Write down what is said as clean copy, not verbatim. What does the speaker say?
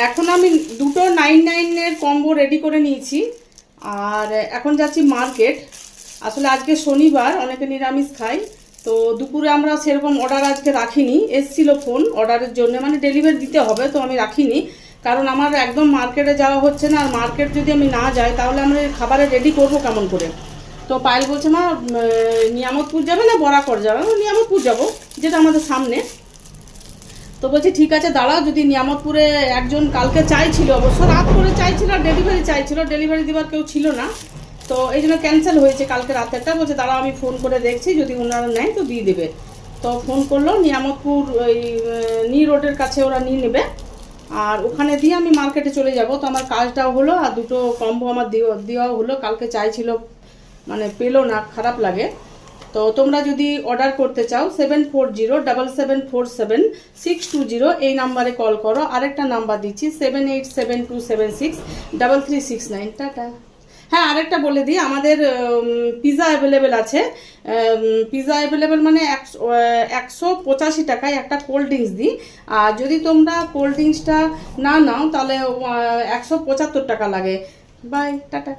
এখন আমি দুটো 99-এর কম্বো রেডি করে নিয়েছি। আর এখন যাচ্ছি মার্কেট। আসলে আজকে শনিবার, অনেকে নিরামিষ খাই, তো দুপুরে আমরা সেরকম অর্ডার আজকে রাখিনি। এসছিল ফোন অর্ডারের জন্য, মানে ডেলিভারি দিতে হবে, তো আমি রাখিনি, কারণ আমার একদম মার্কেটে যাওয়া হচ্ছে না। আর মার্কেট যদি আমি না যাই তাহলে আমরা খাবারে রেডি করবো কেমন করে। তো পায়েল বলছে, মা নিয়ামতপুর যাবে না বরাকর যাবে? নিয়ামতপুর যাবো, যেটা আমাদের সামনে। তো বলছি ঠিক আছে দাঁড়াও, যদি নিয়ামতপুরে একজন কালকে চাইছিল, অবশ্য রাত করে চাইছিল, আর ডেলিভারি চাইছিল, ডেলিভারি দেওয়ার কেউ ছিল না, তো এই জন্য ক্যান্সেল হয়েছে কালকে রাতেরটা। বলছে দাঁড়াও আমি ফোন করে দেখছি, যদি ওনারা নেয় তো দিয়ে দেবে। তো ফোন করলো, নিয়ামতপুর ওই নি রোডের কাছে ওরা নিয়ে নেবে, আর ওখানে দিয়ে আমি মার্কেটে চলে যাব। তো আমার কাজটাও হলো, আর দুটো কম্বো আমার দেওয়াও হলো। কালকে চাইছিল, মানে পেলো না, খারাপ লাগে। তো তোমরা যদি অর্ডার করতে চাও 7407774620 এই নাম্বারে কল করো। আরেকটা নাম্বার দিচ্ছি 7872763369। টাটা। হ্যাঁ, আরেকটা বলে দিই, আমাদের পিৎজা অ্যাভেলেবেল আছে। পিৎজা অ্যাভেলেবেল মানে 185 টাকায় একটা কোল্ড ড্রিঙ্কস দিই। আর যদি তোমরা কোল্ড ড্রিঙ্কসটা না নাও তাহলে 175 টাকা লাগে। Bye, tata.